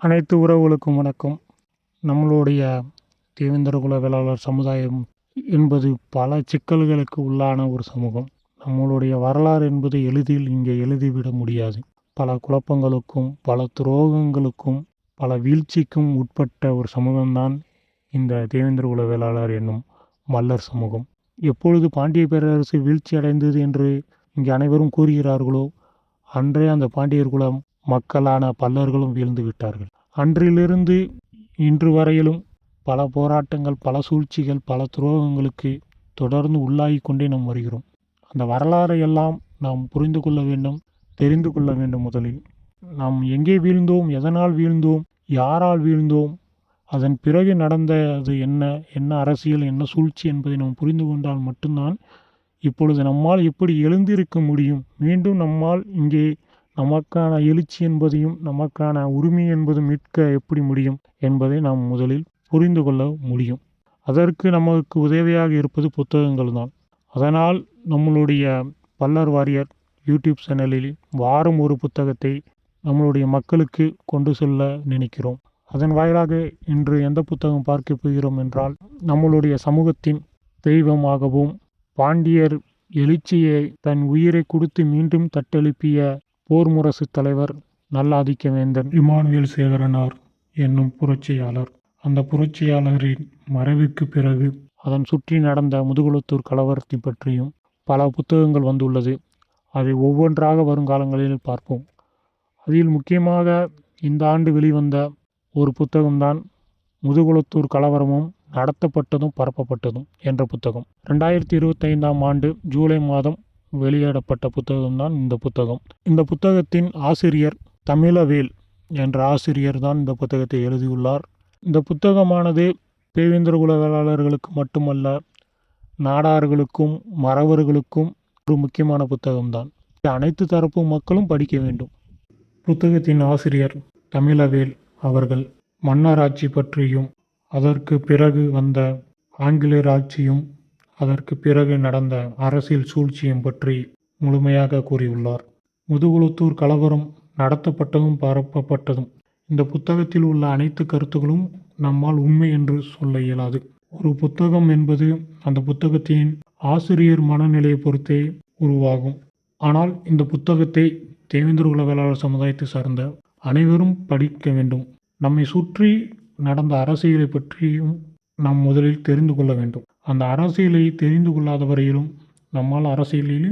அனைத்து உறவுகளுக்கும் வணக்கம். நம்மளுடைய தேவேந்திரகுல வேளாளர் சமுதாயம் என்பது பல சிக்கல்களுக்கு உள்ளான ஒரு சமூகம். நம்மளுடைய வரலாறு என்பது எளிதில் இங்கே எழுதிவிட முடியாது. பல குழப்பங்களுக்கும் பல துரோகங்களுக்கும் பல வீழ்ச்சிக்கும் உட்பட்ட ஒரு சமூகம்தான் இந்த தேவேந்திரகுல வேளாளர் என்னும் மல்லர் சமூகம். எப்பொழுது பாண்டிய பேரரசு வீழ்ச்சி அடைந்தது என்று இங்கே அனைவரும் கூறுகிறார்களோ அன்றே அந்த பாண்டியர் குலம் மக்களான பல்லர்களும் வீழ்ந்து விட்டார்கள். அன்றிலிருந்து இன்று வரையிலும் பல போராட்டங்கள், பல சூழ்ச்சிகள், பல துரோகங்களுக்கு தொடர்ந்து உள்ளாகி கொண்டே நாம் வருகிறோம். அந்த வரலாறை எல்லாம் நாம் புரிந்து கொள்ள வேண்டும், தெரிந்து கொள்ள வேண்டும். முதலில் நாம் எங்கே வீழ்ந்தோம், எதனால் வீழ்ந்தோம், யாரால் வீழ்ந்தோம், அதன் பிறகு நடந்தது என்ன அரசியல், என்ன சூழ்ச்சி என்பதை நாம் புரிந்து கொண்டால் மட்டும்தான் இப்பொழுது நம்மால் எப்படி எழுந்திருக்க முடியும், மீண்டும் நம்மால் இங்கே நமக்கான எழுச்சி என்பதையும் நமக்கான உரிமை என்பதும் மீட்க எப்படி முடியும் என்பதை நாம் முதலில் புரிந்து கொள்ள முடியும். அதற்கு நமக்கு உதவியாக இருப்பது புத்தகங்கள் தான். அதனால் நம்மளுடைய பல்லர் வாரியர் யூடியூப் சேனலில் வாரம் ஒரு புத்தகத்தை நம்மளுடைய மக்களுக்கு கொண்டு செல்ல நினைக்கிறோம். அதன் வாயிலாக இன்று எந்த புத்தகம் பார்க்க போகிறோம் என்றால், நம்மளுடைய சமூகத்தின் தெய்வமாகவும் பாண்டியர் எழுச்சியை தன் உயிரை கொடுத்து மீண்டும் தட்டெழுப்பிய போர் முரசு தலைவர் நல்லாதிக்கவேந்தன் இமானுவேல் சேகரனார் என்னும் புரட்சியாளர். அந்த புரட்சியாளரின் மறைவுக்கு பிறகு அதன் சுற்றி நடந்த முதுகுளத்தூர் கலவரத்தை பற்றியும் பல புத்தகங்கள் வந்துள்ளது. அதை ஒவ்வொன்றாக வருங்காலங்களில் பார்ப்போம். அதில் முக்கியமாக இந்த ஆண்டு வெளிவந்த ஒரு புத்தகம்தான் முதுகுளத்தூர் கலவரமும் நடத்தப்பட்டதும் பரப்பப்பட்டதும் என்ற புத்தகம். 2025ஆம் ஆண்டு ஜூலை மாதம் வெளியிடப்பட்ட புத்தகம்தான் இந்த புத்தகம். இந்த புத்தகத்தின் ஆசிரியர் தமிழவேல் என்ற ஆசிரியர் தான் இந்த புத்தகத்தை எழுதியுள்ளார். இந்த புத்தகமானது தேவேந்திரகுல வேளாளர்களுக்கு மட்டுமல்ல, நாடார்களுக்கும் மறவர்களுக்கும் ஒரு முக்கியமான புத்தகம்தான். அனைத்து தரப்பு மக்களும் படிக்க வேண்டும். புத்தகத்தின் ஆசிரியர் தமிழவேல் அவர்கள் மன்னராட்சி பற்றியும் அதற்கு பிறகு வந்த ஆங்கிலேயர் ஆட்சியும் அதற்கு பிறகு நடந்த அரசியல் சூழ்ச்சியும் பற்றி முழுமையாக கூறியுள்ளார். முதுகுளத்தூர் கலவரம் நடத்தப்பட்டதும் பரப்பப்பட்டதும் இந்த புத்தகத்தில் உள்ள அனைத்து கருத்துக்களும் நம்மால் உண்மை என்று சொல்ல இயலாது. ஒரு புத்தகம் என்பது அந்த புத்தகத்தின் ஆசிரியர் மனநிலையை பொறுத்தே உருவாகும். ஆனால் இந்த புத்தகத்தை தேவேந்திரகுல வேளாளர் சமுதாயத்தை சார்ந்த அனைவரும் படிக்க வேண்டும். நம்மை சுற்றி நடந்த அரசியலை பற்றியும் நாம் முதலில் தெரிந்து கொள்ள வேண்டும். அந்த அரசியலை தெரிந்து கொள்ளாத வரையிலும் நம்மால் அரசியலில்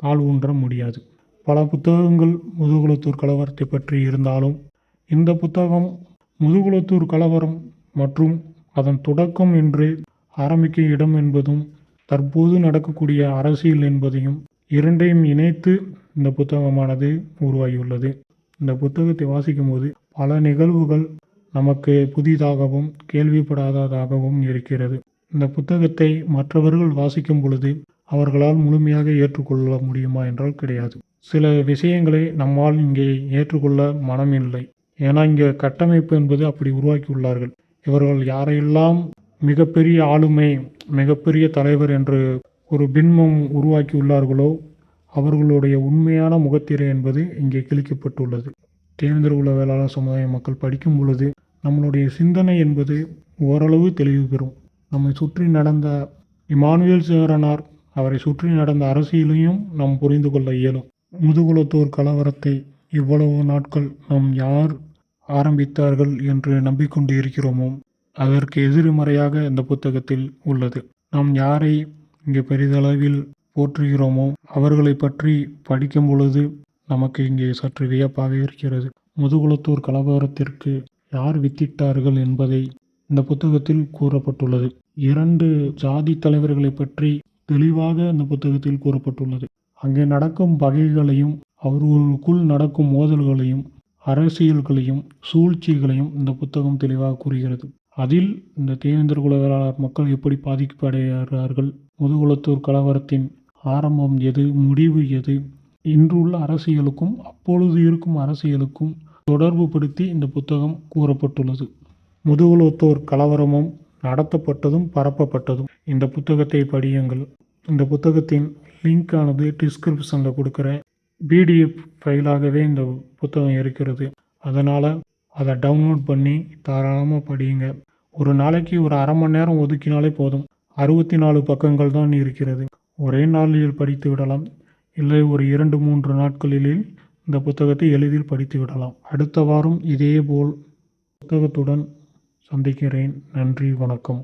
கால் ஊன்ற முடியாது. பல புத்தகங்கள் முதுகுளத்தூர் கலவரத்தை பற்றி இருந்தாலும் இந்த புத்தகம் முதுகுளத்தூர் கலவரம் மற்றும் அதன் தொடக்கம் என்று ஆரம்பிக்கும் இடம் என்பதும் தற்போது நடக்கக்கூடிய அரசியல் என்பதையும் இரண்டையும் இணைத்து இந்த புத்தகமானது உருவாகியுள்ளது. இந்த புத்தகத்தை வாசிக்கும் போது பல நிகழ்வுகள் நமக்கு புதிதாகவும் கேள்விப்படாததாகவும் இருக்கிறது. இந்த புத்தகத்தை மற்றவர்கள் வாசிக்கும் பொழுது அவர்களால் முழுமையாக ஏற்றுக்கொள்ள முடியுமா என்றால் கிடையாது. சில விஷயங்களை நம்மால் இங்கே ஏற்றுக்கொள்ள மனமில்லை. ஏன்னா இங்கே கட்டமைப்பு என்பது அப்படி உருவாக்கியுள்ளார்கள். இவர்கள் யாரையெல்லாம் மிகப்பெரிய ஆளுமை, மிகப்பெரிய தலைவர் என்று ஒரு பின்பம் உருவாக்கியுள்ளார்களோ அவர்களுடைய உண்மையான முகத்திரை என்பது இங்கே கிழிக்கப்பட்டுள்ளது. தேவேந்திரகுல வேளாளர் சமுதாய மக்கள் படிக்கும் பொழுது நம்மளுடைய சிந்தனை என்பது ஓரளவு தெளிவு பெறும். நம்மை சுற்றி நடந்த இமானுவேல் சேகரனார் அவரை சுற்றி நடந்த அரசியலையும் நாம் புரிந்து கொள்ள இயலும். முதுகுளத்தூர் கலவரத்தை இவ்வளவு நாட்கள் நாம் யார் ஆரம்பித்தார்கள் என்று நம்பிக்கொண்டு இருக்கிறோமோ அதற்கு எதிர்மறையாக இந்த புத்தகத்தில் உள்ளது. நாம் யாரை இங்கே பெரிதளவில் போற்றுகிறோமோ அவர்களை பற்றி படிக்கும் பொழுது நமக்கு இங்கே சற்று வியப்பாக இருக்கிறது. முதுகுளத்தூர் கலவரத்திற்கு யார் வித்திட்டார்கள் என்பதை இந்த புத்தகத்தில் கூறப்பட்டுள்ளது. 2 ஜாதி தலைவர்களை பற்றி தெளிவாக இந்த புத்தகத்தில் கூறப்பட்டுள்ளது. அங்கே நடக்கும் பகைகளையும் அவர்களுக்குள் நடக்கும் மோதல்களையும் அரசியல்களையும் சூழ்ச்சிகளையும் இந்த புத்தகம் தெளிவாக கூறுகிறது. அதில் இந்த தேவேந்திரகுல வேளாளர் மக்கள் எப்படி பாதிப்படைகிறார்கள், முதுகுளத்தூர் கலவரத்தின் ஆரம்பம் எது, முடிவு எது, இன்றுள்ள அரசியலுக்கும் அப்பொழுது இருக்கும் அரசியலுக்கும் தொடர்பு படுத்தி இந்த புத்தகம் கூறப்பட்டுள்ளது. முதுகுளத்தூர் கலவரமும் நடத்தப்பட்டதும் பரப்பப்பட்டதும் இந்த புத்தகத்தை படியுங்கள். இந்த புத்தகத்தின் லிங்க் ஆனது டிஸ்கிரிப்ஷனில் கொடுக்குறேன். PDF ஃபைலாகவே இந்த புத்தகம் இருக்கிறது. அதனால் அதை டவுன்லோட் பண்ணி தாராளமாக படியுங்க. ஒரு நாளைக்கு ஒரு அரை மணி நேரம் ஒதுக்கினாலே போதும். 64 பக்கங்கள் தான் இருக்கிறது. ஒரே நாளில் படித்து விடலாம். இல்லை ஒரு 2-3 நாட்களில் இந்த புத்தகத்தை எளிதில் படித்து விடலாம். அடுத்த வாரம் இதேபோல் புத்தகத்துடன் சந்திக்கிறேன். நன்றி, வணக்கம்.